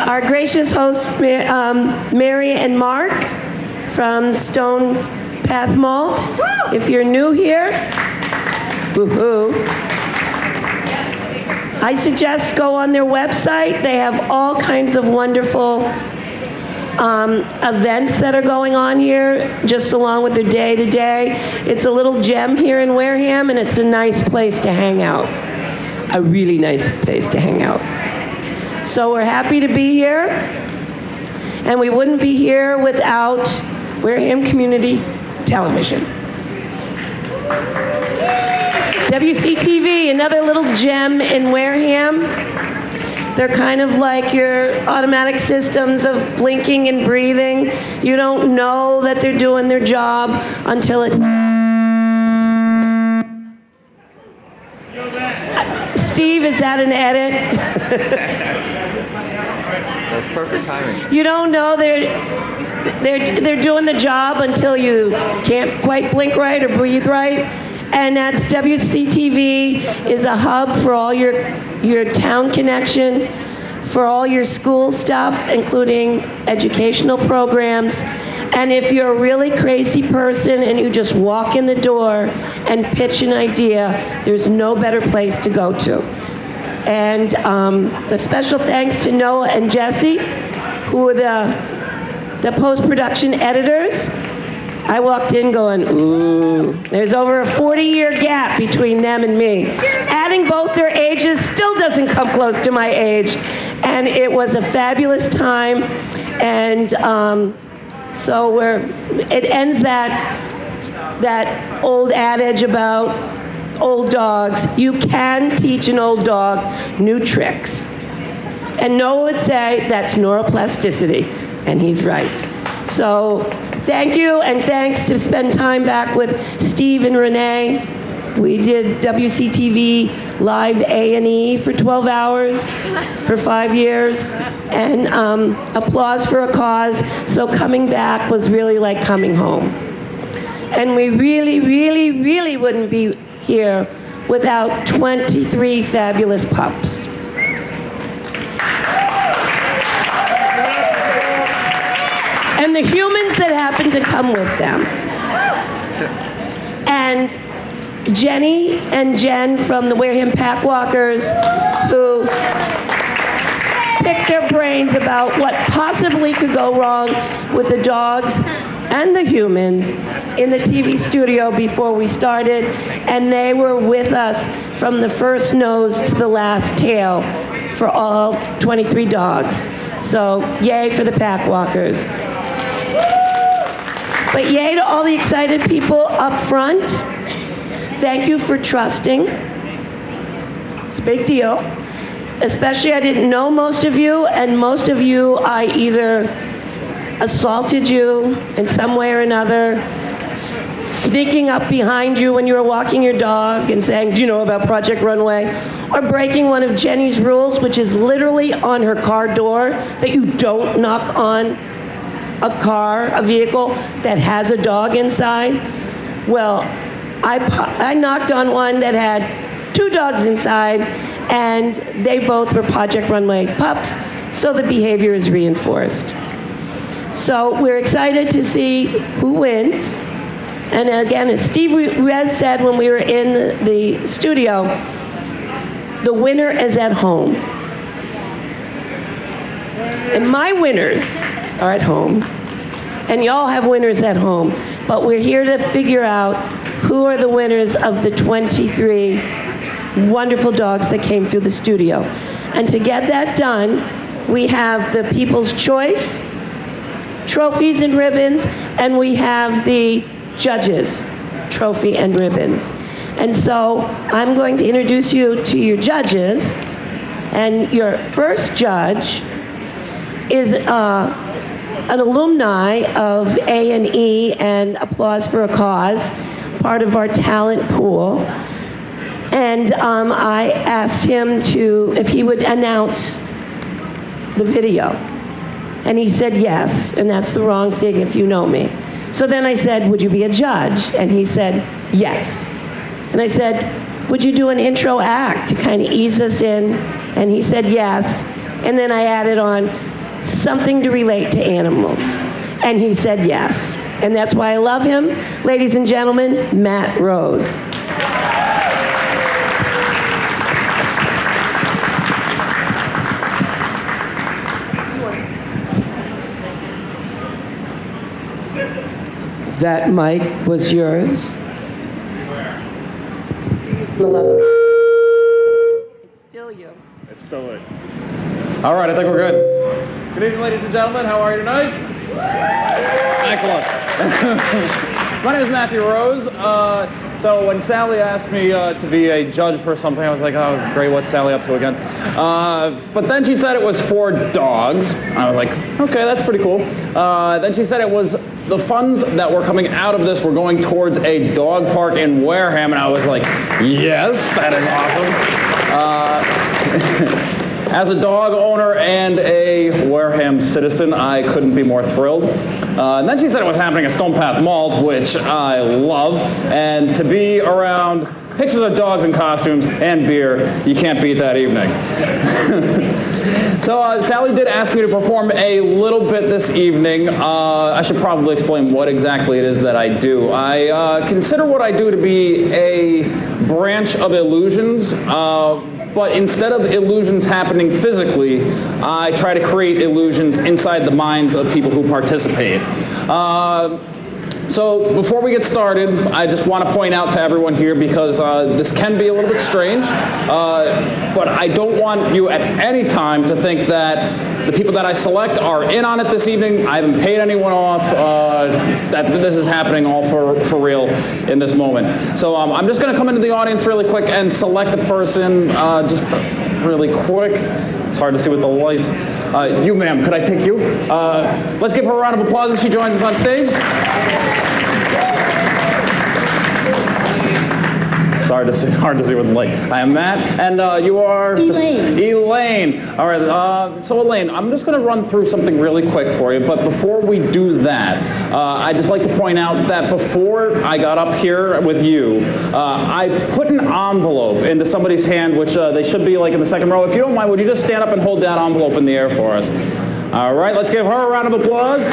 our gracious hosts, Mary and Mark from Stone Path Malt. If you're new here, woohoo. I suggest go on their website. They have all kinds of wonderful events that are going on here, just along with their day-to-day. It's a little gem here in Wareham, and it's a nice place to hang out. A really nice place to hang out. So we're happy to be here, and we wouldn't be here without Wareham Community Television. WCTV, another little gem in Wareham. They're kind of like your automatic systems of blinking and breathing. You don't know that they're doing their job until it's... Steve, is that an edit? That's perfect timing. You don't know they're doing the job until you can't quite blink right or breathe right. And that's WCTV is a hub for all your town connection, for all your school stuff, including educational programs. And if you're a really crazy person and you just walk in the door and pitch an idea, there's no better place to go to. And a special thanks to Noah and Jesse, who are the post-production editors. I walked in going, ooh, there's over a 40-year gap between them and me. Adding both their ages still doesn't come close to my age. And it was a fabulous time. And so it ends that old adage about old dogs. You can teach an old dog new tricks. And Noah would say that's neuroplasticity, and he's right. So thank you, and thanks to spend time back with Steve and Renee. We did WCTV live A&E for 12 hours for 5 years, and applause for a cause. So coming back was really like coming home. And we really, really, really wouldn't be here without 23 fabulous pups. And the humans that happen to come with them. And Jenny and Jen from the Wareham Packwalkers, who picked their brains about what possibly could go wrong with the dogs and the humans in the TV studio before we started, and they were with us from the first nose to the last tail for all 23 dogs. So yay for the Packwalkers. But yay to all the excited people up front. Thank you for trusting. It's a big deal. Especially I didn't know most of you, and most of you I either assaulted you in some way or another, sneaking up behind you when you were walking your dog and saying, do you know about PAWject Runway? Or breaking one of Jenny's rules, which is literally on her car door, that you don't knock on a vehicle that has a dog inside. Well, I knocked on one that had 2 dogs inside, and they both were PAWject Runway pups, so the behavior is reinforced. So we're excited to see who wins. And again, as Steve Rez said when we were in the studio, the winner is at home. And my winners are at home. And y'all have winners at home. But we're here to figure out who are the winners of the 23 wonderful dogs that came through the studio. And to get that done, we have the People's Choice trophies and ribbons, and we have the judges trophy and ribbons. And so I'm going to introduce you to your judges, and your first judge is an alumni of A&E and Applause for a Cause, part of our talent pool. And I asked him if he would announce the video. And he said yes, and that's the wrong thing if you know me. So then I said, would you be a judge? And he said, yes. And I said, would you do an intro act to kind of ease us in? And he said yes. And then I added on, something to relate to animals? And he said yes. And that's why I love him. Ladies and gentlemen, Matt Rose. That mic was yours. It's still you. It's still it. All right, I think we're good. Good evening, ladies and gentlemen. How are you tonight? Excellent. My name is Matthew Rose. So when Sally asked me to be a judge for something, I was like, oh, great, what's Sally up to again? But then she said it was for dogs. I was like, okay, that's pretty cool. Then she said it was the funds that were coming out of this were going towards a dog park in Wareham, and I was like, yes, that is awesome. As a dog owner and a Wareham citizen, I couldn't be more thrilled. And then she said it was happening at Stone Path Malt, which I love, and to be around pictures of dogs in costumes and beer, you can't beat that evening. So Sally did ask me to perform a little bit this evening. I should probably explain what exactly it is that I do. I consider what I do to be a branch of illusions, but instead of illusions happening physically, I try to create illusions inside the minds of people who participate. So before we get started, I just want to point out to everyone here, because this can be a little bit strange, but I don't want you at any time to think that the people that I select are in on it this evening. I haven't paid anyone off, that this is happening all for real in this moment. So I'm just going to come into the audience really quick and select a person just really quick. It's hard to see with the lights. You, ma'am, could I take you? Let's give her a round of applause as she joins us on stage. It's hard to see with the light. I am Matt, and you are? Elaine. Elaine. All right, so Elaine, I'm just going to run through something really quick for you, but before we do that, I'd just like to point out that before I got up here with you, I put an envelope into somebody's hand, which they should be like in the second row. If you don't mind, would you just stand up and hold that envelope in the air for us? All right, let's give her a round of applause.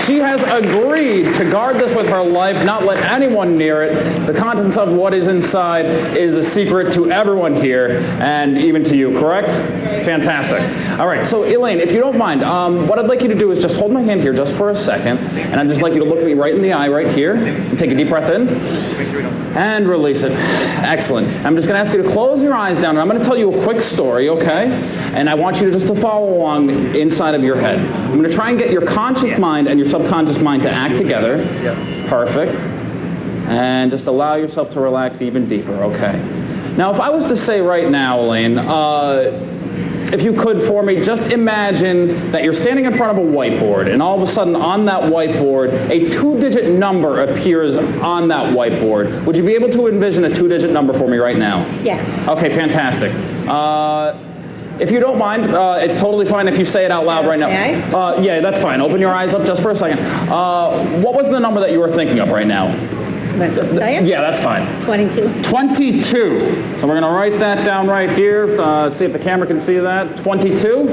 She has agreed to guard this with her life, not let anyone near it. The contents of what is inside is a secret to everyone here, and even to you, correct? Fantastic. All right, so Elaine, if you don't mind, what I'd like you to do is just hold my hand here just for a second, and I'd just like you to look me right in the eye right here, and take a deep breath in, and release it. Excellent. I'm just going to ask you to close your eyes down, and I'm going to tell you a quick story, okay? And I want you just to follow along inside of your head. I'm going to try and get your conscious mind and your subconscious mind to act together. Perfect. And just allow yourself to relax even deeper, okay? Now, if I was to say right now, Elaine, if you could for me, just imagine that you're standing in front of a whiteboard, and all of a sudden on that whiteboard, a 2-digit number appears on that whiteboard. Would you be able to envision a 2-digit number for me right now? Yes. Okay, fantastic. If you don't mind, it's totally fine if you say it out loud right now. Yeah, that's fine. Open your eyes up just for a second. What was the number that you were thinking of right now? Yeah, that's fine. 22. 22. So we're going to write that down right here. See if the camera can see that. 22.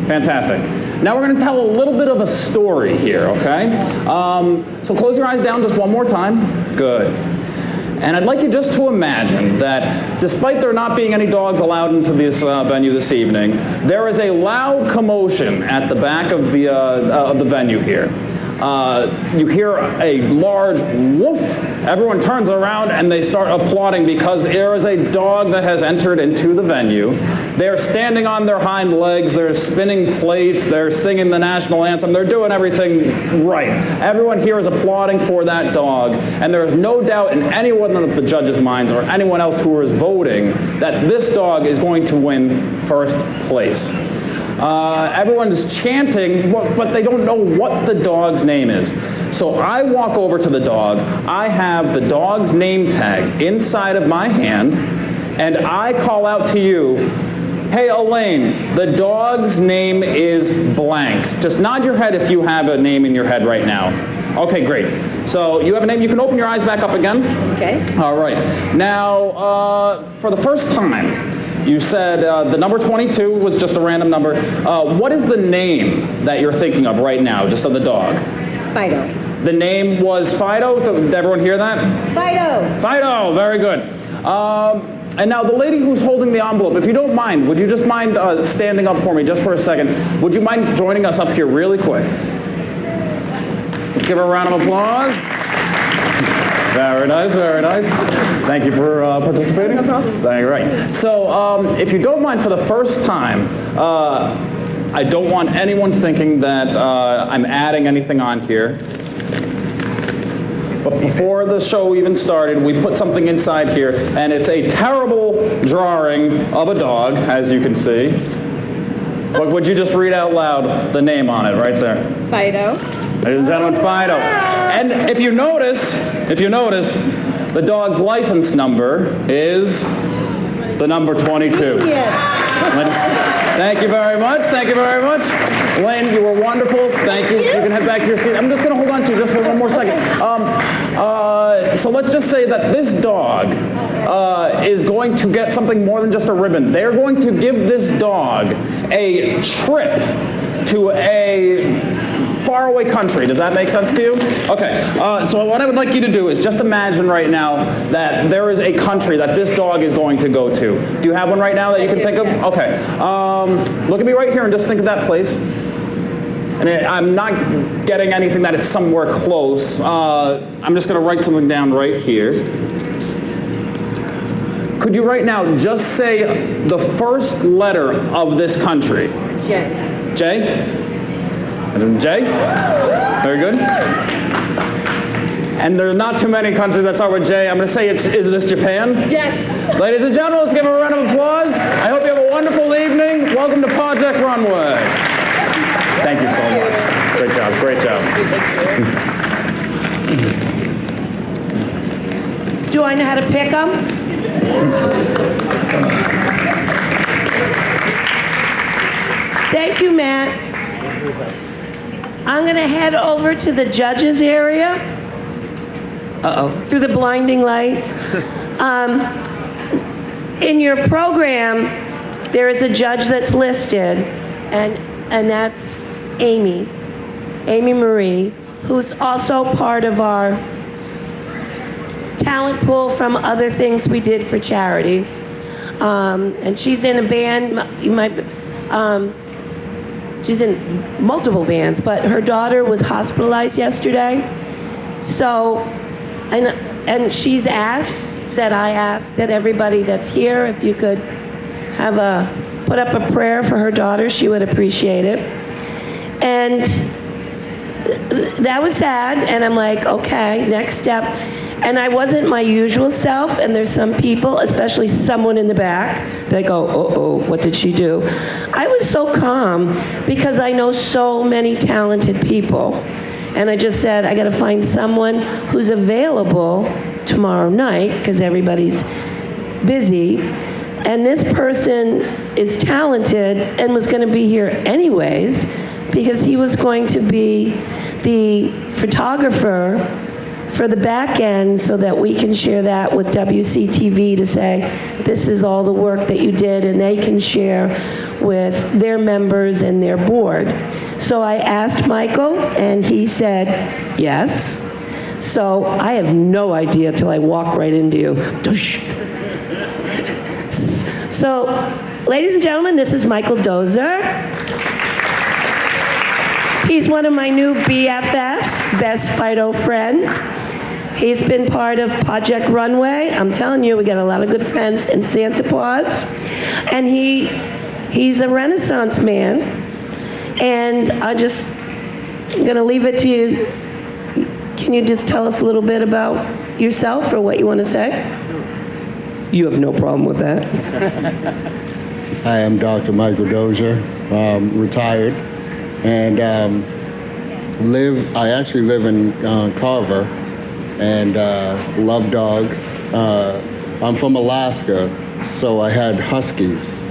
Fantastic. Now we're going to tell a little bit of a story here, okay? So close your eyes down just one more time. Good. And I'd like you just to imagine that despite there not being any dogs allowed into this venue this evening, there is a loud commotion at the back of the venue here. You hear a large woof. Everyone turns around and they start applauding because there is a dog that has entered into the venue. They're standing on their hind legs, they're spinning plates, they're singing the national anthem, they're doing everything right. Everyone here is applauding for that dog, and there is no doubt in any one of the judges' minds or anyone else who is voting that this dog is going to win first place. Everyone's chanting, but they don't know what the dog's name is. So I walk over to the dog, I have the dog's name tag inside of my hand, and I call out to you, hey Elaine, the dog's name is blank. Just nod your head if you have a name in your head right now. Okay, great. So you have a name, you can open your eyes back up again. Okay. All right. Now, for the first time, You said the number 22 was just a random number. What is the name that you're thinking of right now, just of the dog? Fido. The name was Fido? Did everyone hear that? Fido. Fido, very good. And now the lady who's holding the envelope, if you don't mind, would you just mind standing up for me just for a second? Would you mind joining us up here really quick? Let's give her a round of applause. Very nice, very nice. Thank you for participating. No problem. Thank you, right. So if you don't mind, for the first time, I don't want anyone thinking that I'm adding anything on here. But before the show even started, we put something inside here, and it's a terrible drawing of a dog, as you can see. But would you just read out loud the name on it right there? Fido. Ladies and gentlemen, Fido. And if you notice, the dog's license number is the number 22. Yes. Thank you very much. Thank you very much. Lane, you were wonderful. Thank you. You can head back to your seat. I'm just going to hold on to you just for one more second. So let's just say that this dog is going to get something more than just a ribbon. They're going to give this dog a trip to a faraway country. Does that make sense to you? Okay, so what I would like you to do is just imagine right now that there is a country that this dog is going to go to. Do you have one right now that you can think of? Okay, look at me right here and just think of that place. And I'm not getting anything that is somewhere close. I'm just going to write something down right here. Could you right now just say the first letter of this country? J. J? J? Very good. And there are not too many countries that start with J. I'm going to say, is this Japan? Yes. Ladies and gentlemen, let's give a round of applause. I hope you have a wonderful evening. Welcome to PAWject Runway. Thank you so much. Great job, great job. Do I know how to pick them? Thank you, Matt. I'm going to head over to the judges area. Through the blinding light. In your program, there is a judge that's listed, and that's Amy Marie, who's also part of our talent pool from other things we did for charities. And she's in a band, she's in multiple bands, but her daughter was hospitalized yesterday. So, and she's asked that I ask that everybody that's here, if you could put up a prayer for her daughter, she would appreciate it. And that was sad, and I'm like, okay, next step. And I wasn't my usual self, and there's some people, especially someone in the back, that go, uh-oh, what did she do? I was so calm because I know so many talented people. And I just said, I gotta find someone who's available tomorrow night, because everybody's busy. And this person is talented and was gonna be here anyways, because he was going to be the photographer for the back end so that we can share that with WCTV to say, this is all the work that you did, and they can share with their members and their board. So I asked Michael, and he said, yes. So I have no idea till I walk right into you. So, ladies and gentlemen, this is Michael Dozer. He's one of my new BFFs, best Fido friend. He's been part of PAWject Runway. I'm telling you, we got a lot of good friends in Santa Paws. And he's a Renaissance man. And I'm gonna leave it to you. Can you just tell us a little bit about yourself or what you want to say? You have no problem with that. I am Dr. Michael Dozier, retired, and I actually live in Carver, and love dogs. I'm from Alaska, so I had huskies,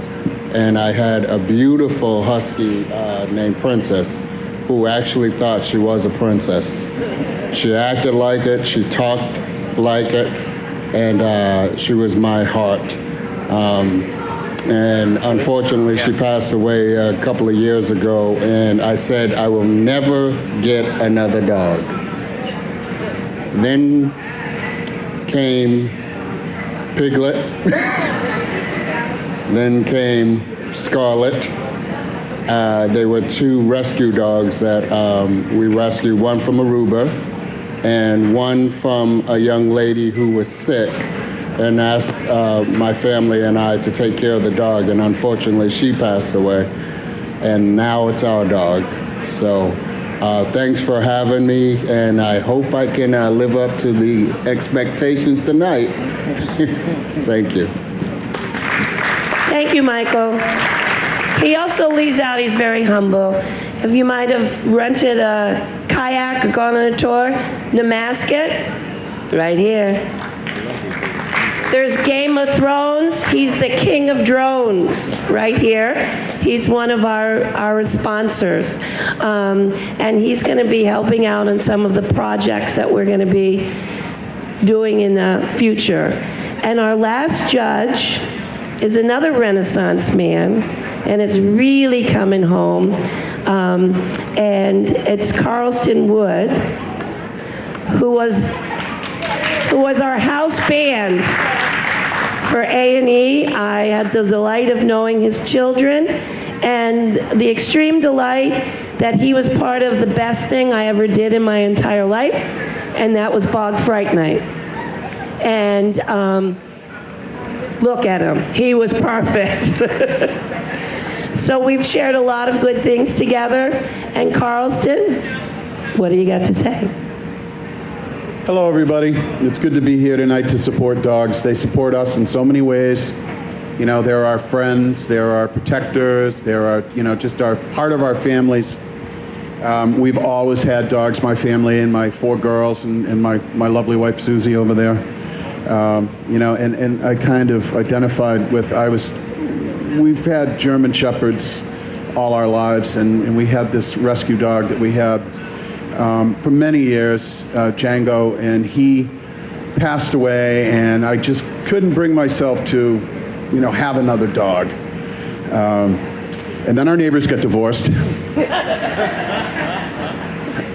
and I had a beautiful husky named Princess, who actually thought she was a princess. She acted like it, she talked like it, and she was my heart. And unfortunately, she passed away a couple of years ago, and I said I will never get another dog. Then came Piglet. Then came Scarlet. They were two rescue dogs that we rescued, one from Aruba and one from a young lady who was sick and asked my family and I to take care of the dog, and unfortunately she passed away, and now it's our dog. So thanks for having me, and I hope I can live up to the expectations tonight. Thank you. Thank you, Michael. He also leaves out he's very humble. If you might have rented a kayak or gone on a tour, Namasket, right here. There's Game of Thrones. He's the king of drones right here. He's one of our sponsors. And he's going to be helping out on some of the projects that we're going to be doing in the future. And our last judge is another Renaissance man, and it's really coming home. And it's Carlston Wood, who was our house band for A&E. I had the delight of knowing his children and the extreme delight that he was part of the best thing I ever did in my entire life, and that was Bog Fright Night. And look at him. He was perfect. So we've shared a lot of good things together. And Carlston, what do you got to say? Hello, everybody. It's good to be here tonight to support dogs. They support us in so many ways. You know, they're our friends, they're our protectors, they're our, just our part of our families. We've always had dogs, my family and my 4 girls and my lovely wife Susie over there. And I kind of identified with, we've had German Shepherds all our lives, and we had this rescue dog that we had for many years, Django, and he passed away, and I just couldn't bring myself to, have another dog. And then our neighbors got divorced.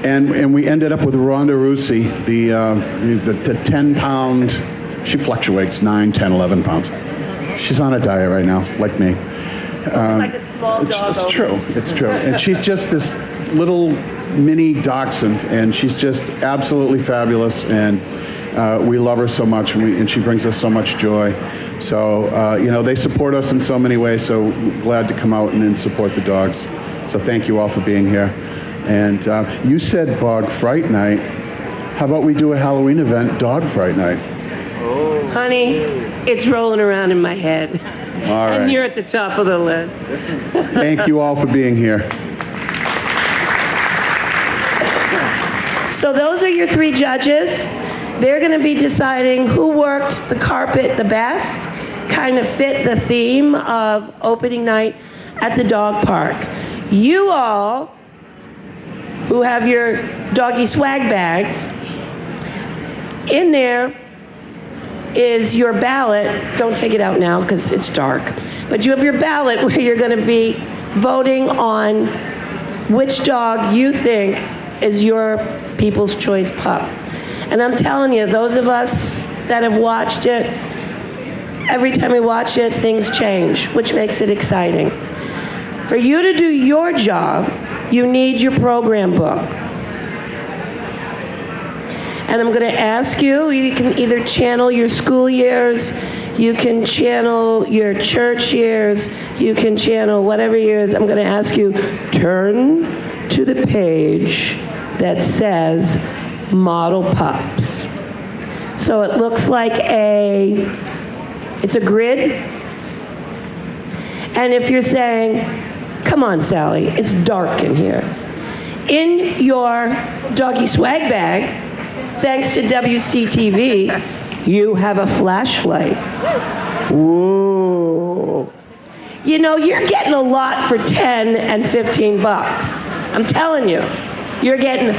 And we ended up with Rhonda Rusi, the 10-pound, she fluctuates 9, 10, 11 pounds. She's on a diet right now, like me. Like a small dog. It's true, it's true. And she's just this little mini dachshund, and she's just absolutely fabulous, and we love her so much, and she brings us so much joy. So, they support us in so many ways, so glad to come out and support the dogs. So thank you all for being here. And you said Bog Fright Night. How about we do a Halloween event, Dog Fright Night? Honey, it's rolling around in my head. All right. And you're at the top of the list. Thank you all for being here. So those are your 3 judges. They're going to be deciding who worked the carpet the best, kind of fit the theme of opening night at the dog park. You all, who have your doggy swag bags, in there is your ballot. Don't take it out now because it's dark. But you have your ballot where you're going to be voting on which dog you think is your People's Choice pup. And I'm telling you, those of us that have watched it, every time we watch it, things change, which makes it exciting. For you to do your job, you need your program book. And I'm going to ask you, you can either channel your school years, you can channel your church years, you can channel whatever years. I'm going to ask you, turn to the page that says model pups. So it looks like it's a grid. And if you're saying, come on, Sally, it's dark in here. In your doggy swag bag, thanks to WCTV, you have a flashlight. Whoa. You're getting a lot for 10 and 15 bucks. I'm telling you, you're getting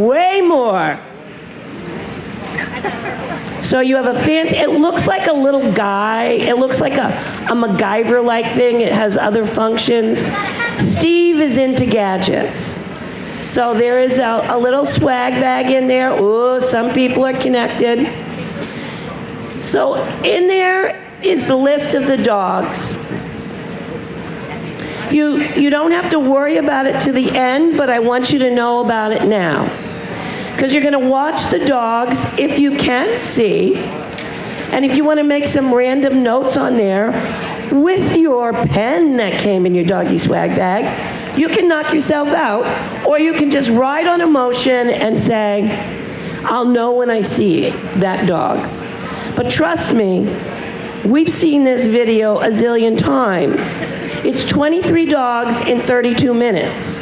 way more. So you have a fancy, it looks like a little guy. It looks like a MacGyver-like thing. It has other functions. Steve is into gadgets. So there is a little swag bag in there. Ooh, some people are connected. So in there is the list of the dogs. You don't have to worry about it to the end, but I want you to know about it now. Because you're going to watch the dogs if you can see. And if you want to make some random notes on there with your pen that came in your doggy swag bag, you can knock yourself out, or you can just ride on emotion and say, I'll know when I see that dog. But trust me, we've seen this video a zillion times. It's 23 dogs in 32 minutes.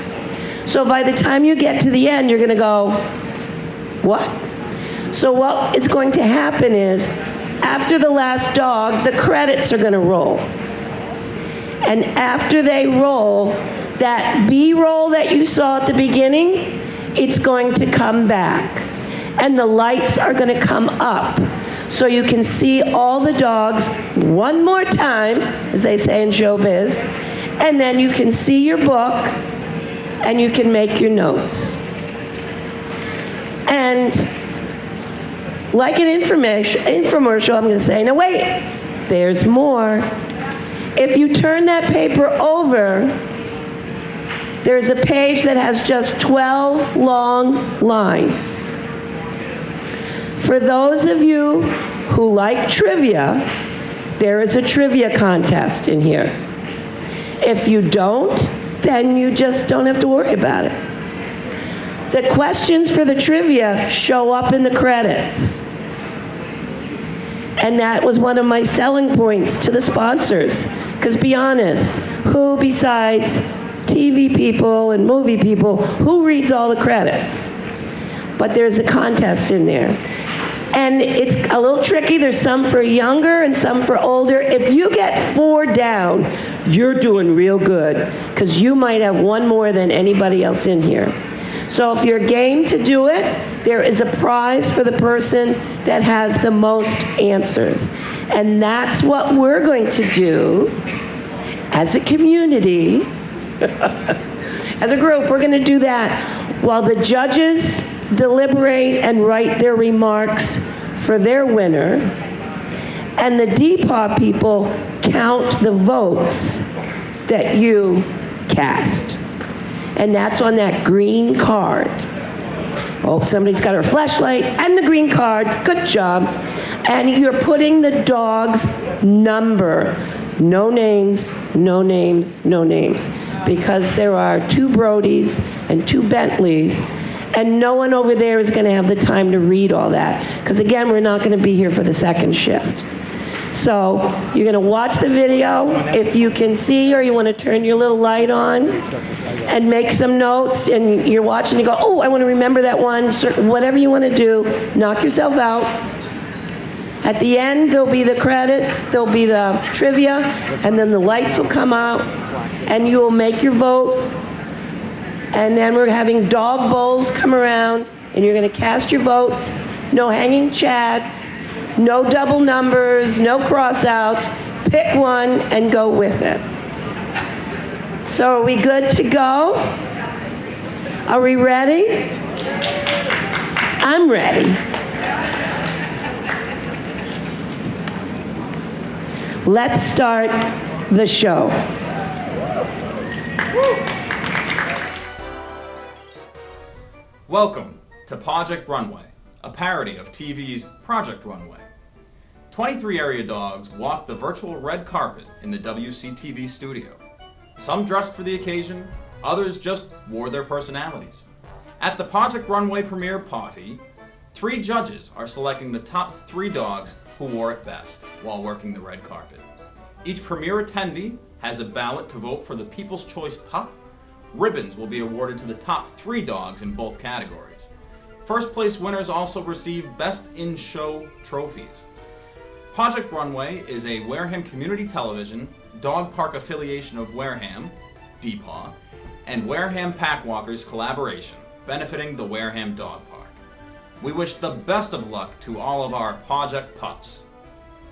So by the time you get to the end, you're going to go, what? So what is going to happen is, after the last dog, the credits are going to roll. And after they roll, that B-roll that you saw at the beginning, it's going to come back. And the lights are going to come up. So you can see all the dogs one more time, as they say in showbiz, and then you can see your book and you can make your notes. And like an infomercial, I'm going to say, no wait, there's more. If you turn that paper over, there's a page that has just 12 long lines. For those of you who like trivia, there is a trivia contest in here. If you don't, then you just don't have to worry about it. The questions for the trivia show up in the credits. And that was one of my selling points to the sponsors. Because be honest, who besides TV people and movie people, who reads all the credits? But there's a contest in there. And it's a little tricky. There's some for younger and some for older. If you get 4 down, you're doing real good, because you might have one more than anybody else in here. So if you're game to do it, there is a prize for the person that has the most answers. And that's what we're going to do as a community. As a group, we're going to do that while the judges deliberate and write their remarks for their winner, and the DPAW people count the votes that you cast. And that's on that green card. Oh, somebody's got her flashlight and the green card. Good job. And you're putting the dog's number. No names, no names, no names. Because there are 2 Brodies and 2 Bentleys, and no one over there is going to have the time to read all that. Because again, we're not going to be here for the second shift. So you're going to watch the video. If you can see, or you want to turn your little light on and make some notes, and you're watching, you go, oh, I want to remember that one. Whatever you want to do, knock yourself out. At the end, there'll be the credits, there'll be the trivia, and then the lights will come out, and you will make your vote. And then we're having dog bowls come around, and you're going to cast your votes. No hanging chads, no double numbers, no cross-outs. Pick one and go with it. So are we good to go? Are we ready? I'm ready. Let's start the show. Welcome to PAWject Runway, a parody of TV's Project Runway. 23 area dogs walked the virtual red carpet in the WCTV studio. Some dressed for the occasion, others just wore their personalities. At the PAWject Runway Premiere party, 3 judges are selecting the top 3 dogs who wore it best while working the red carpet. Each premiere attendee has a ballot to vote for the People's Choice Pup. Ribbons will be awarded to the top 3 dogs in both categories. First place winners also receive Best in Show trophies. PAWject Runway is a Wareham Community Television, dog park affiliation of Wareham, DPAW, and Wareham Packwalkers collaboration, benefiting the Wareham Dog Park. we wish the best of luck to all of our PAWject pups.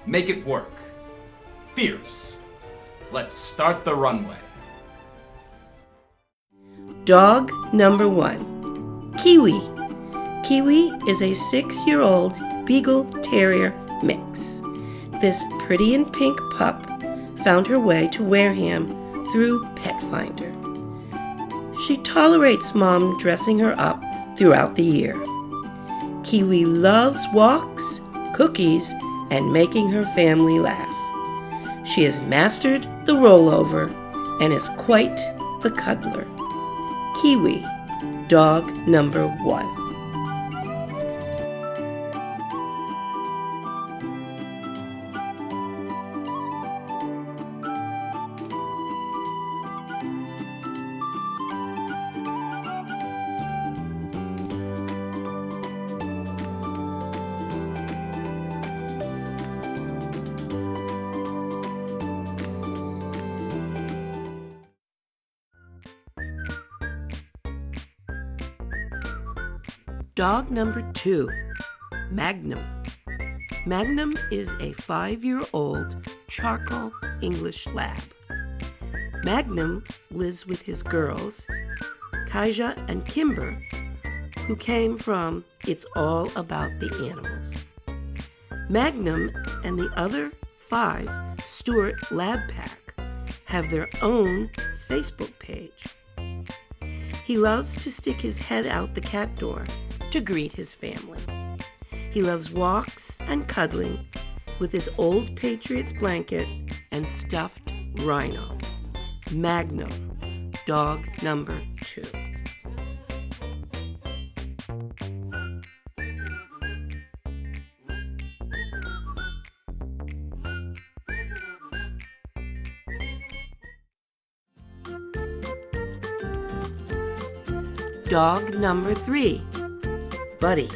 Make it work. Fierce. Let's start the runway. Dog number 1, Kiwi. Kiwi is a 6-year-old Beagle Terrier mix. This pretty and pink pup found her way to Wareham through Pet Finder. She tolerates Mom dressing her up throughout the year. Kiwi loves walks, cookies, and making her family laugh. She has mastered the rollover and is quite the cuddler. Kiwi, dog number 1. Dog number 2, Magnum. Magnum is a 5-year-old charcoal English lab. Magnum lives with his girls, Kaija and Kimber, who came from It's All About the Animals. Magnum and the other 5 Stewart Lab Pack have their own Facebook page. He loves to stick his head out the cat door to greet his family. He loves walks and cuddling with his old Patriots blanket and stuffed rhino. Magnum, dog number 2. Dog number 3, Buddy.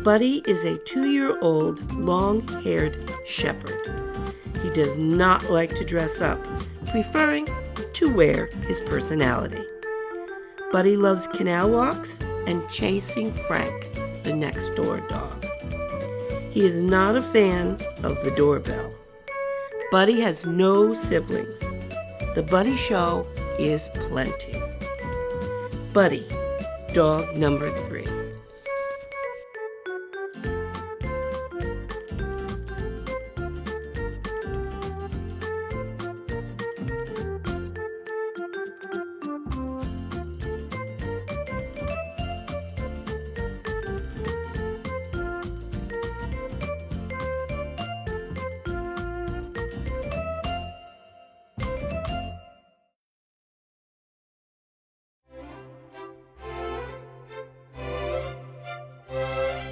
Buddy is a 2-year-old long-haired shepherd. He does not like to dress up, preferring to wear his personality. Buddy loves canal walks and chasing Frank, the next-door dog. He is not a fan of the doorbell. Buddy has no siblings. The Buddy Show is plenty. Buddy, dog number 3.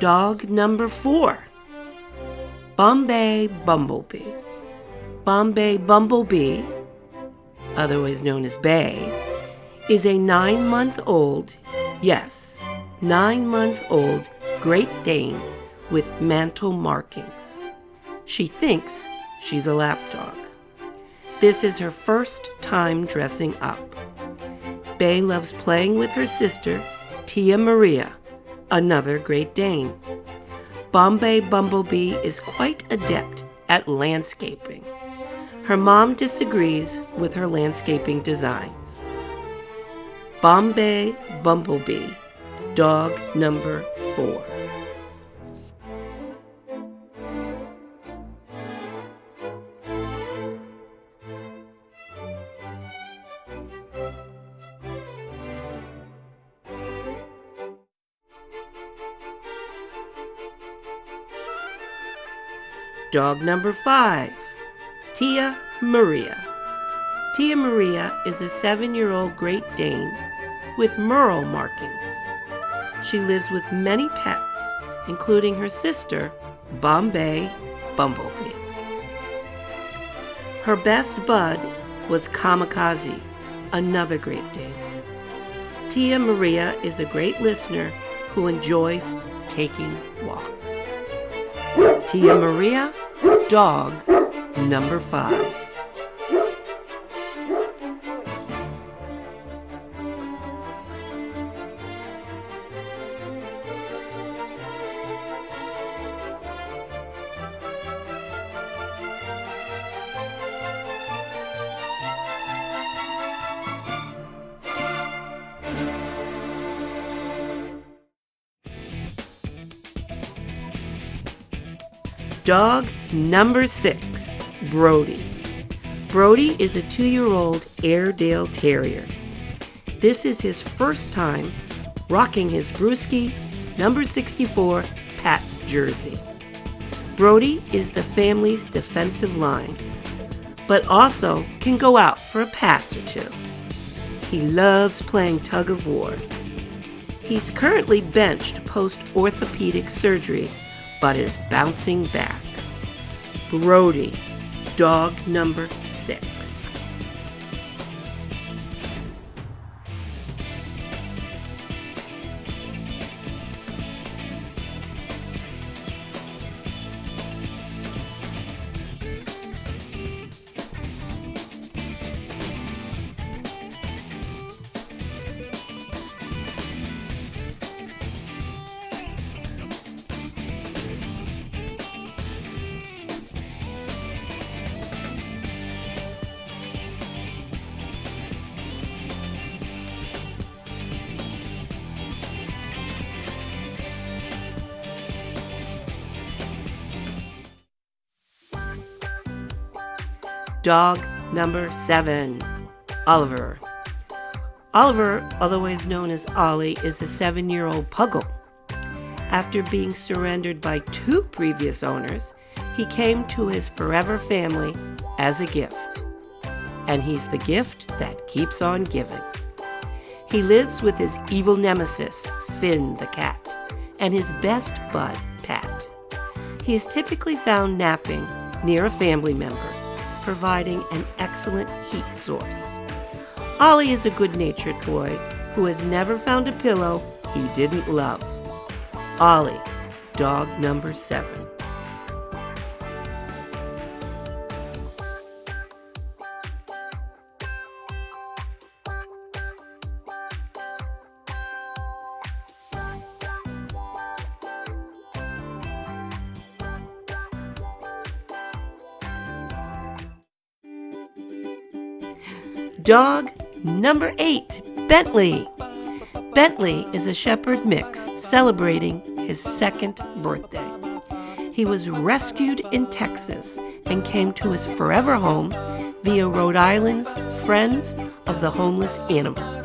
Dog number 4, Bombay Bumblebee. Bombay Bumblebee, otherwise known as Bay, is a 9-month-old, yes, 9-month-old Great Dane with mantle markings. She thinks she's a lapdog. This is her first time dressing up. Bay loves playing with her sister, Tia Maria, another Great Dane. Bombay Bumblebee is quite adept at landscaping. Her mom disagrees with her landscaping designs. Bombay Bumblebee, dog number 4. Dog number 5, Tia Maria. Tia Maria is a 7-year-old Great Dane with merle markings. She lives with many pets, including her sister, Bombay Bumblebee. Her best bud was Kamikaze, another Great Dane. Tia Maria is a great listener who enjoys taking walks. Tia Maria, dog number 5. Dog number 6, Brody. Brody is a 2-year-old Airedale Terrier. This is his first time rocking his Brewski number 64 Pats jersey. Brody is the family's defensive line, but also can go out for a pass or two. He loves playing tug of war. He's currently benched post-orthopedic surgery, but is bouncing back. Brody, dog number 6. Dog number 7, Oliver. Oliver, otherwise known as Ollie, is a 7-year-old puggle. After being surrendered by 2 previous owners, he came to his forever family as a gift. And he's the gift that keeps on giving. He lives with his evil nemesis, Finn the cat, and his best bud, Pat. He is typically found napping near a family member, providing an excellent heat source. Ollie is a good-natured boy who has never found a pillow he didn't love. Ollie, dog number 7. Dog number 8, Bentley. Bentley is a shepherd mix celebrating his 2nd birthday. He was rescued in Texas and came to his forever home via Rhode Island's Friends of the Homeless Animals.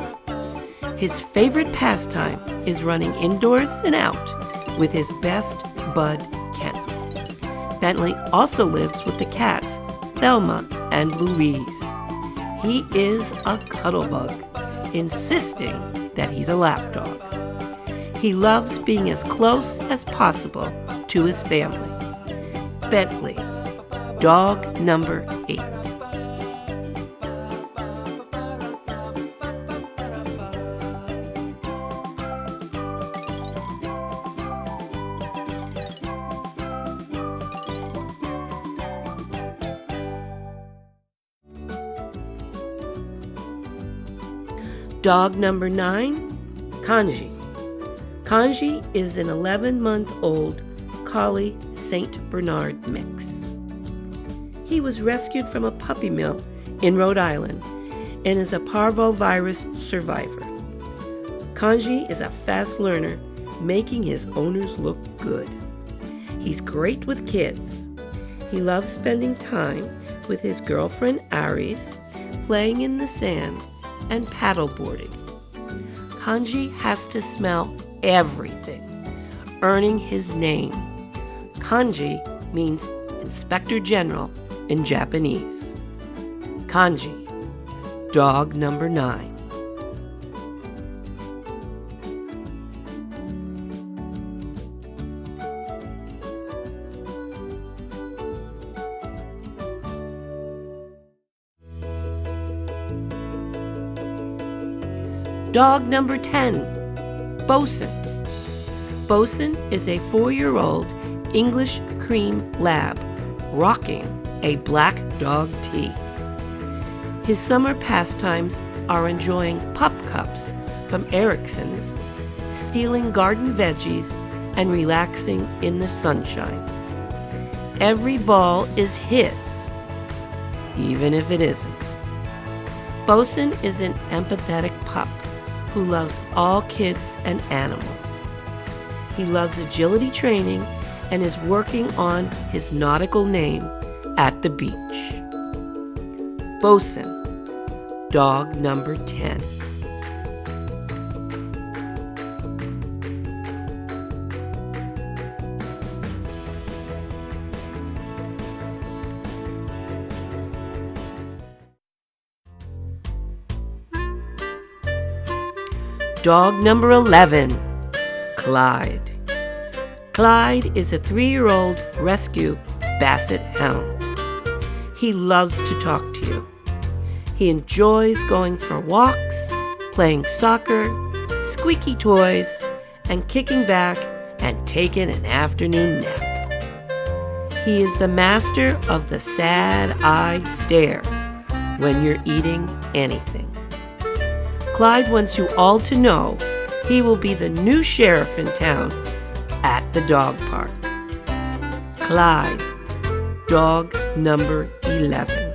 His favorite pastime is running indoors and out with his best bud, Kent. Bentley also lives with the cats, Thelma and Louise. He is a cuddle bug, insisting that he's a lapdog. He loves being as close as possible to his family. Bentley, dog number 8. Dog number 9, Kanji. Kanji is an 11-month-old Collie St. Bernard mix. He was rescued from a puppy mill in Rhode Island and is a parvovirus survivor. Kanji is a fast learner, making his owners look good. He's great with kids. He loves spending time with his girlfriend Aries, playing in the sand, and paddleboarding. Kanji has to smell everything, earning his name. Kanji means Inspector General in Japanese. Kanji, dog number 9. Dog number 10, Bosun. Bosun is a 4-year-old English cream lab rocking a black dog tee. His summer pastimes are enjoying pup cups from Erickson's, stealing garden veggies, and relaxing in the sunshine. Every ball is his, even if it isn't. Bosun is an empathetic pup who loves all kids and animals. He loves agility training and is working on his nautical name at the beach. Bosun, dog number 10. Dog number 11, Clyde. Clyde is a 3-year-old rescue basset hound. He loves to talk to you. He enjoys going for walks, playing soccer, squeaky toys, and kicking back and taking an afternoon nap. He is the master of the sad-eyed stare when you're eating anything. Clyde wants you all to know he will be the new sheriff in town at the dog park. Clyde, dog number 11.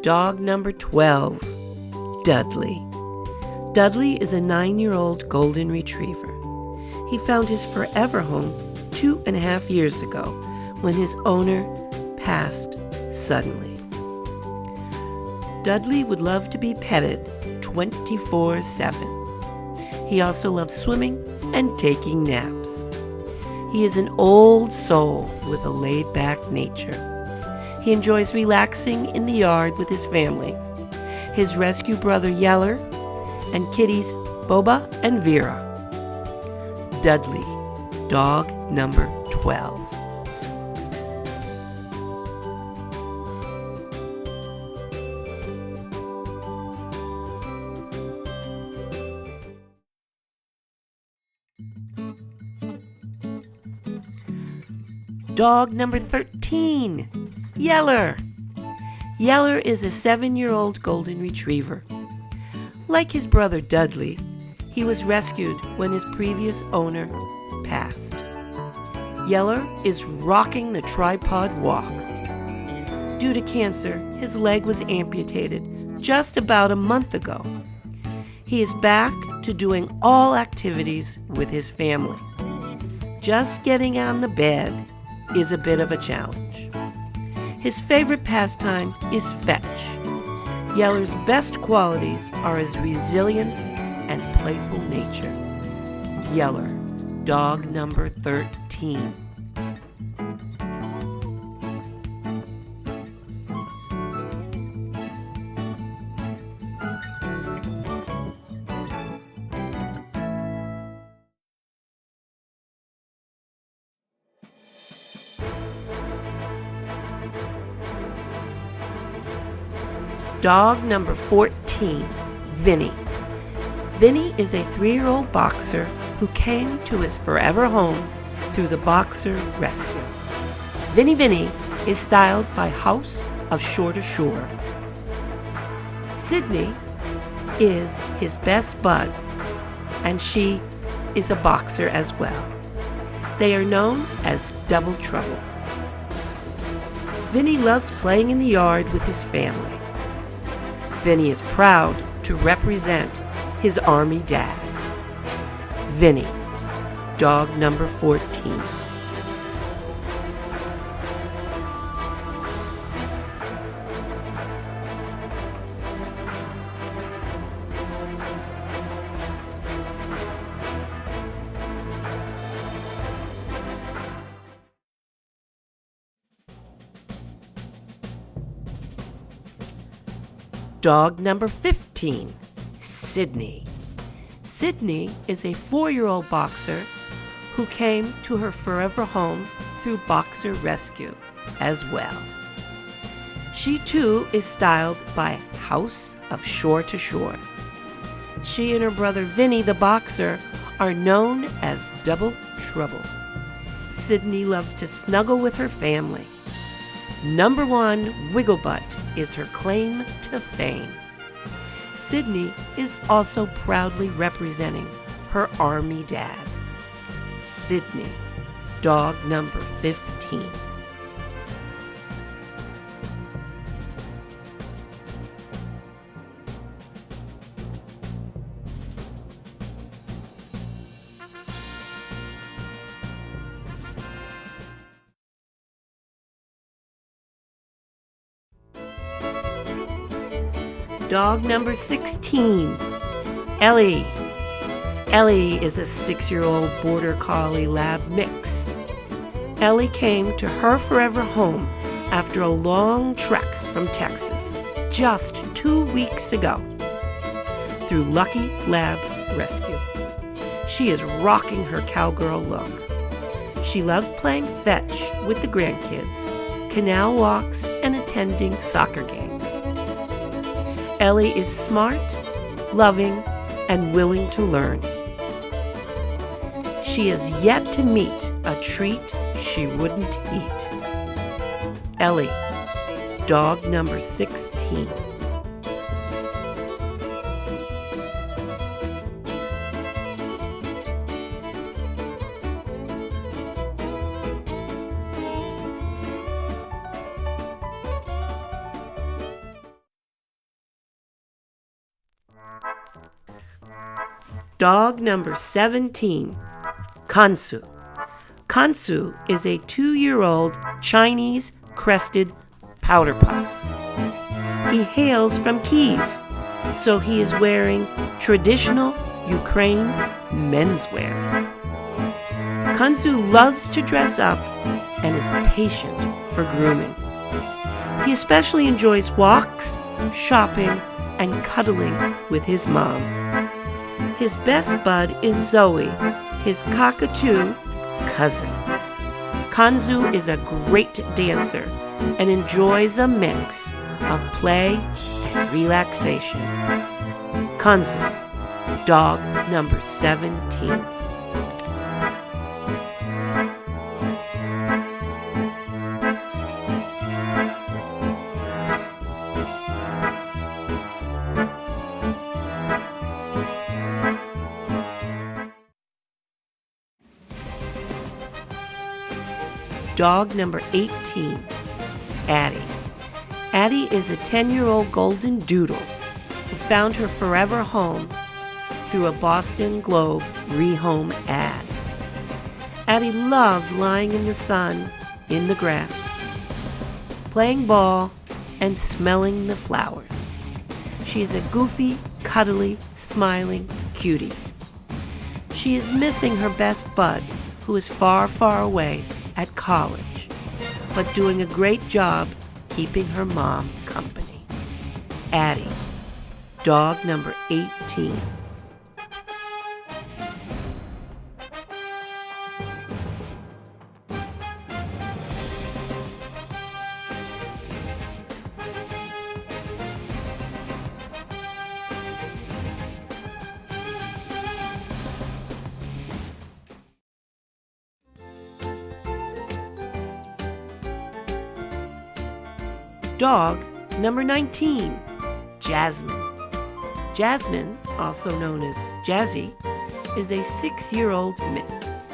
Dog number 12, Dudley. Dudley is a 9-year-old golden retriever. He found his forever home 2.5 years ago when his owner passed suddenly. Dudley would love to be petted 24/7. He also loves swimming and taking naps. He is an old soul with a laid-back nature. He enjoys relaxing in the yard with his family, his rescue brother Yeller, and kitties Boba and Vera. Dudley, dog number 12. Dog number 13, Yeller. Yeller is a 7-year-old golden retriever. Like his brother Dudley, he was rescued when his previous owner passed. Yeller is rocking the tripod walk. Due to cancer, his leg was amputated just about a month ago. He is back to doing all activities with his family. Just getting on the bed is a bit of a challenge. His favorite pastime is fetch. Yeller's best qualities are his resilience and playful nature. Yeller, dog number 13. Dog number 14, Vinny. Vinny is a 3-year-old boxer who came to his forever home through the boxer rescue. Vinny is styled by House of Shore to Shore. Sydney is his best bud, and she is a boxer as well. They are known as Double Trouble. Vinny loves playing in the yard with his family. Vinny is proud to represent his army dad. Vinny, dog number 14. Dog number 15, Sydney. Sydney is a 4-year-old boxer who came to her forever home through boxer rescue as well. She too is styled by House of Shore to Shore. She and her brother Vinny the boxer are known as Double Trouble. Sydney loves to snuggle with her family. Number 1 Wigglebutt is her claim to fame. Sydney is also proudly representing her army dad. Sydney, dog number 15. Dog number 16, Ellie. Ellie is a 6-year-old Border Collie Lab mix. Ellie came to her forever home after a long trek from Texas just 2 weeks ago through Lucky Lab Rescue. She is rocking her cowgirl look. She loves playing fetch with the grandkids, canal walks, and attending soccer games. Ellie is smart, loving, and willing to learn. She is yet to meet a treat she wouldn't eat. Ellie, dog number 16. Dog number 17, Kansu. Kansu is a 2-year-old Chinese crested powder puff. He hails from Kyiv, so he is wearing traditional Ukraine menswear. Kansu loves to dress up and is patient for grooming. He especially enjoys walks, shopping, and cuddling with his mom. His best bud is Zoe, his cockatoo cousin. Kanzu is a great dancer and enjoys a mix of play and relaxation. Kanzu, dog number 17. Dog number 18, Addie. Addie is a 10-year-old golden doodle who found her forever home through a Boston Globe rehome ad. Addie loves lying in the sun, in the grass, playing ball, and smelling the flowers. She is a goofy, cuddly, smiling cutie. She is missing her best bud, who is far, far away at college, but doing a great job keeping her mom company. Addie, dog number 18. Dog number 19, Jasmine. Jasmine, also known as Jazzy, is a 6-year-old mix.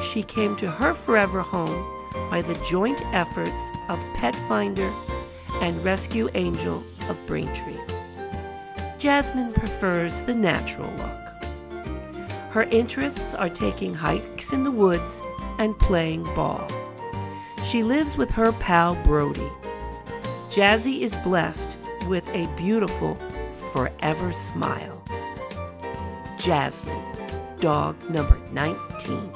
She came to her forever home by the joint efforts of Pet Finder and Rescue Angel of Braintree. Jasmine prefers the natural look. Her interests are taking hikes in the woods and playing ball. She lives with her pal Brody. Jazzy is blessed with a beautiful forever smile. Jasmine, dog number 19.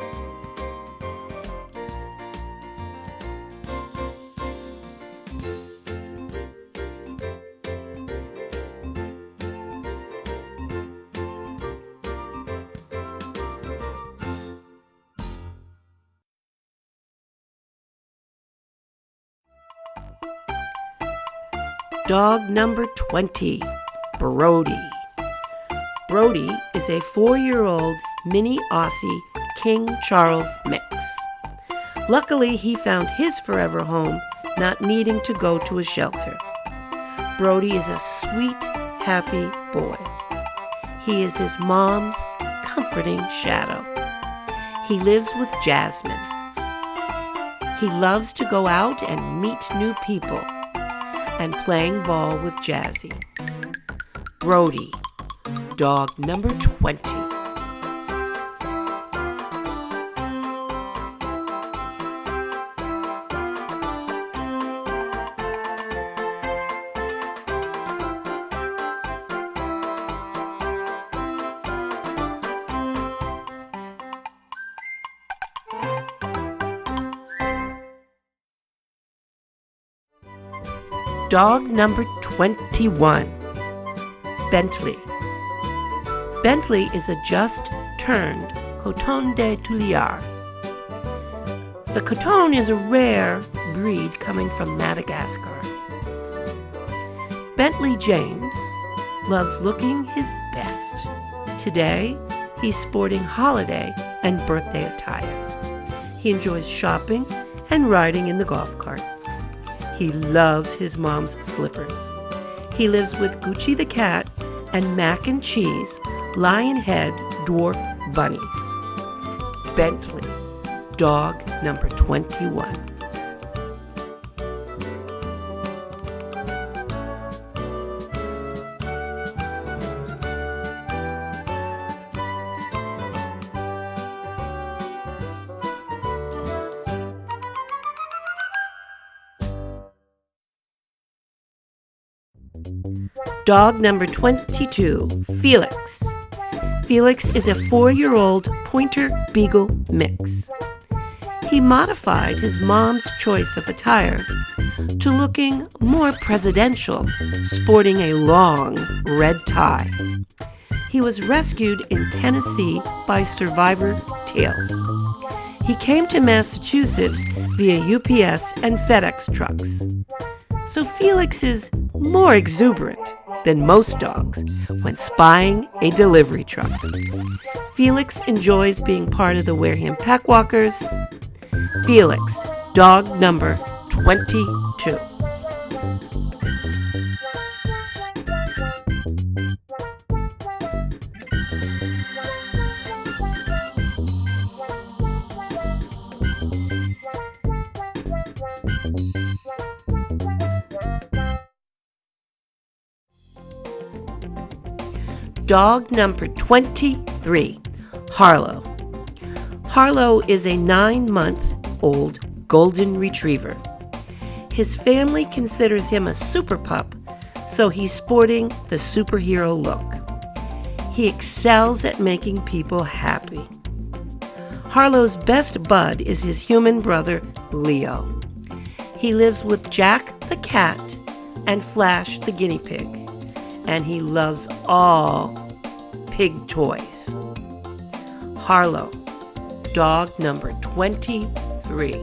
Dog number 20, Brody. Brody is a 4-year-old mini Aussie King Charles mix. Luckily, he found his forever home not needing to go to a shelter. Brody is a sweet, happy boy. He is his mom's comforting shadow. He lives with Jasmine. He loves to go out and meet new people and playing ball with Jazzy. Brody, dog number 20. Dog number 21, Bentley. Bentley is a just-turned Coton de Tuliar. The Coton is a rare breed coming from Madagascar. Bentley James loves looking his best. Today, he's sporting holiday and birthday attire. He enjoys shopping and riding in the golf cart. He loves his mom's slippers. He lives with Gucci the cat and Mac and Cheese, Lionhead dwarf bunnies. Bentley, dog number 21. Dog number 22, Felix. Felix is a 4-year-old Pointer Beagle mix. He modified his mom's choice of attire to looking more presidential, sporting a long red tie. He was rescued in Tennessee by Survivor Tales. He came to Massachusetts via UPS and FedEx trucks. So Felix is more exuberant than most dogs when spying a delivery truck. Felix enjoys being part of the Wareham Packwalkers. Felix, dog number 22. Dog number 23, Harlow. Harlow is a 9-month-old golden retriever. His family considers him a super pup, so he's sporting the superhero look. He excels at making people happy. Harlow's best bud is his human brother, Leo. He lives with Jack the cat and Flash the guinea pig, and he loves all pig toys. Harlow, dog number 23.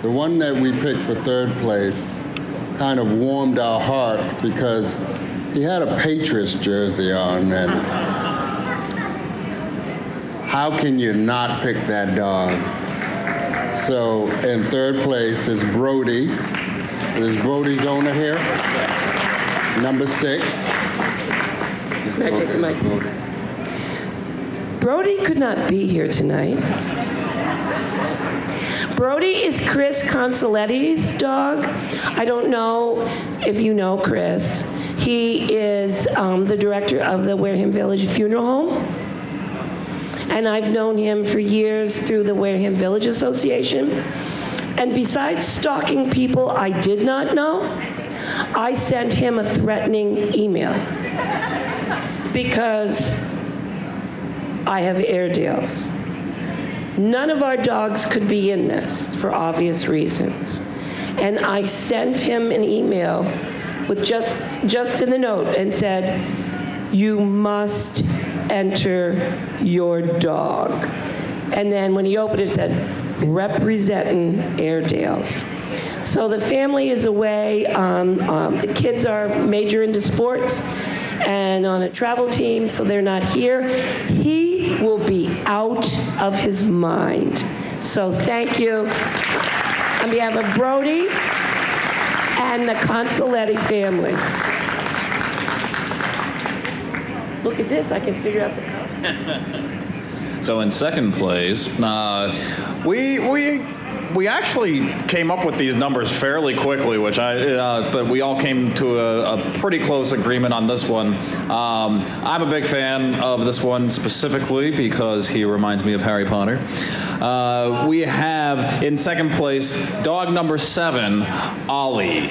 The one that we picked for third place kind of warmed our heart because he had a Patriots jersey on, and how can you not pick that dog? So in third place is Brody. Is Brody's owner here? Number 6. May I take the mic? Brody could not be here tonight. Brody is Chris Consoletti's dog. I don't know if you know Chris. He is the director of the Wareham Village Funeral Home. And I've known him for years through the Wareham Village Association. And besides stalking people I did not know, I sent him a threatening email because I have Airedales. None of our dogs could be in this for obvious reasons. And I sent him an email with just in the note and said, you must enter your dog. And then when he opened it, it said, representing Airedales. So the family is away. The kids are major into sports and on a travel team, so they're not here. He will be out of his mind. So thank you on behalf of Brody and the Consoletti family. Look at this, I can figure out the color. So in second place, we actually came up with these numbers fairly quickly, but we all came to a pretty close agreement on this one. I'm a big fan of this one specifically because he reminds me of Harry Potter. We have in second place dog number 7, Ollie.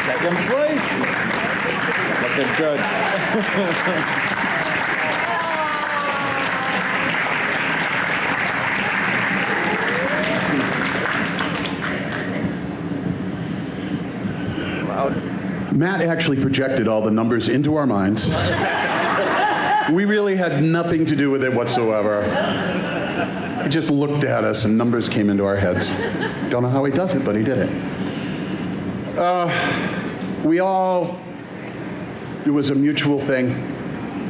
Second place. Looking good. Matt actually projected all the numbers into our minds. We really had nothing to do with it whatsoever. He just looked at us and numbers came into our heads. Don't know how he does it, but he did it. It was a mutual thing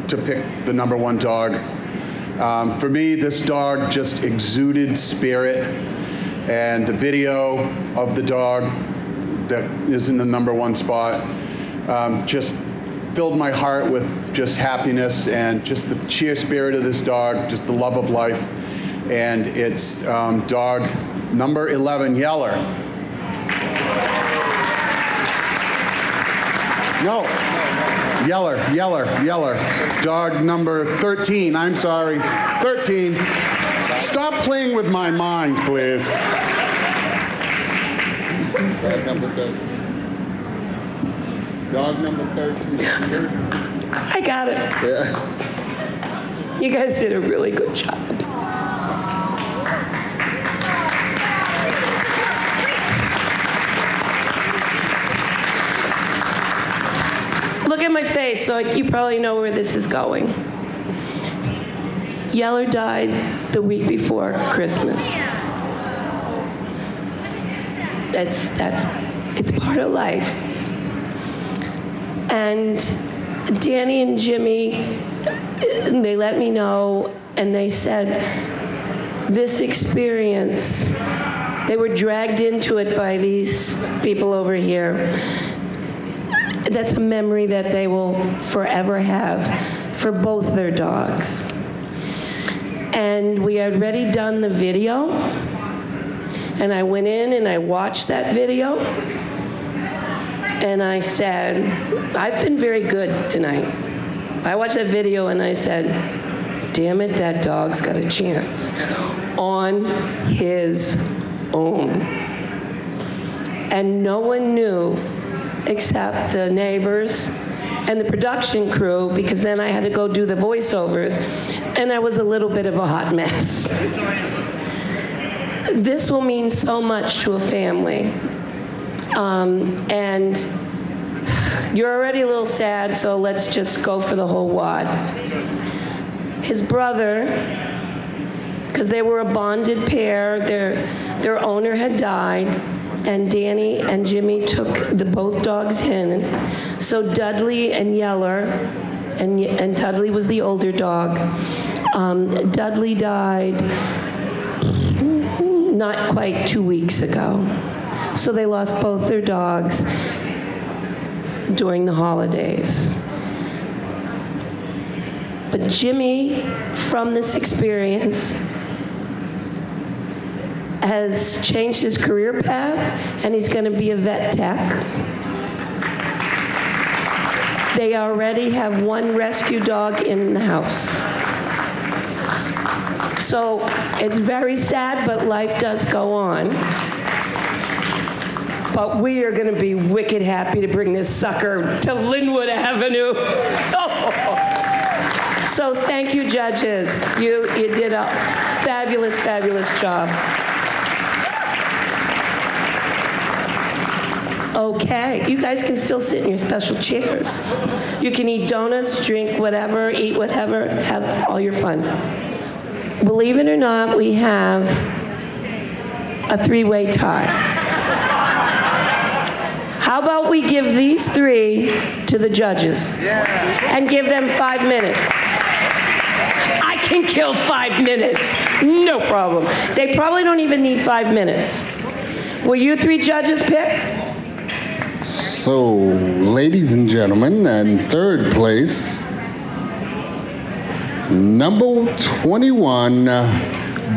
to pick the number 1 dog. For me, this dog just exuded spirit, and the video of the dog that is in the number 1 spot just filled my heart with just happiness and just the sheer spirit of this dog, just the love of life. And it's dog number 11, Yeller. No, Yeller. Dog number 13, I'm sorry, 13. Stop playing with my mind, please. Dog number 13. Dog number 13. I got it. Yeah. You guys did a really good job. Look at my face, so you probably know where this is going. Yeller died the week before Christmas. It's part of life. And Danny and Jimmy, they let me know, and they said, this experience, they were dragged into it by these people over here. That's a memory that they will forever have for both their dogs. And we had already done the video, and I went in and I watched that video, and I said, I've been very good tonight. I watched that video and I said, damn it, that dog's got a chance on his own. And no one knew except the neighbors and the production crew, because then I had to go do the voiceovers, and I was a little bit of a hot mess. this will mean so much to a family. And you're already a little sad, so let's just go for the whole wad. His brother, because they were a bonded pair, their owner had died, and Danny and Jimmy took both dogs in. So Dudley and Yeller, and Dudley was the older dog. Dudley died not quite 2 weeks ago. So they lost both their dogs during the holidays. But Jimmy, from this experience, has changed his career path, and he's going to be a vet tech. They already have one rescue dog in the house. So it's very sad, but life does go on. But we are going to be wicked happy to bring this sucker to Linwood Avenue. So thank you, judges. You did a fabulous, fabulous job. Okay, you guys can still sit in your special chairs. You can eat donuts, drink whatever, eat whatever, have all your fun. Believe it or not, we have a three-way tie. How about we give these three to the judges and give them 5 minutes? I can kill 5 minutes, no problem. They probably don't even need 5 minutes. Will you three judges pick? So, ladies and gentlemen, and third place, number 21,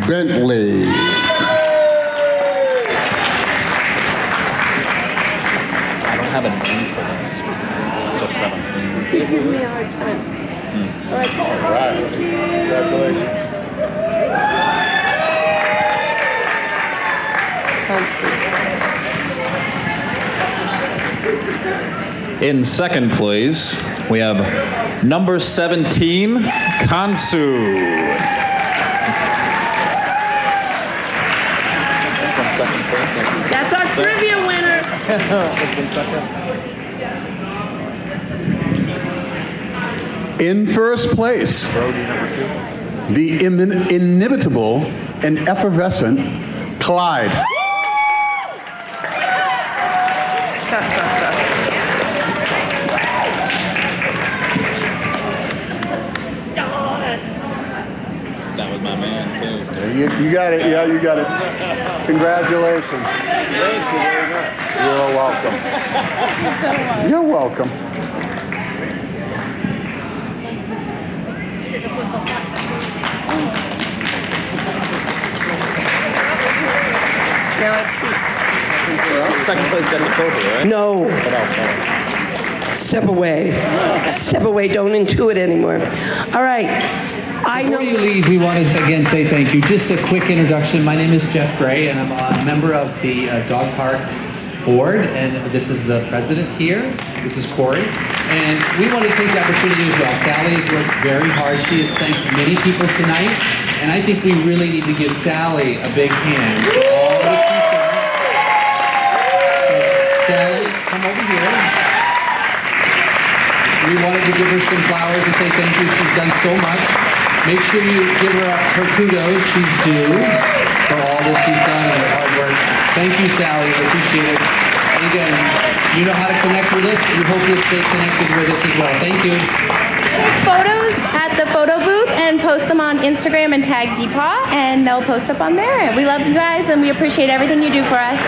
Bentley. Have a name for this. Just 17. You're giving me a hard time. All right. All right. Congratulations. In second place, we have number 17, Kansu. That's our trivia winner. In first place, the inimitable and effervescent Clyde. That was my man, too. You got it. Yeah, you got it. Congratulations. Thank you very much. You're welcome. You're welcome. Now I have treats. Second place gets a trophy, right? No. Step away. Step away. Don't intuit anymore. All right. Before you leave, we wanted to again say thank you. Just a quick introduction. My name is Jeff Gray, and I'm a member of the Dog Park Board, and this is the president here. This is Corey. And we want to take the opportunity as well. Sally has worked very hard. She has thanked many people tonight, and I think we really need to give Sally a big hand for all that she's done. So, Sally, come over here. We wanted to give her some flowers to say thank you. She's done so much. Make sure you give her her kudos. She's due for all that she's done and her hard work. Thank you, Sally. I appreciate it. And again, you know how to connect with us. We hope you'll stay connected with us as well. Thank you. Take photos at the photo booth and post them on Instagram and tag Deepaw, and they'll post up on there. We love you guys, and we appreciate everything you do for us.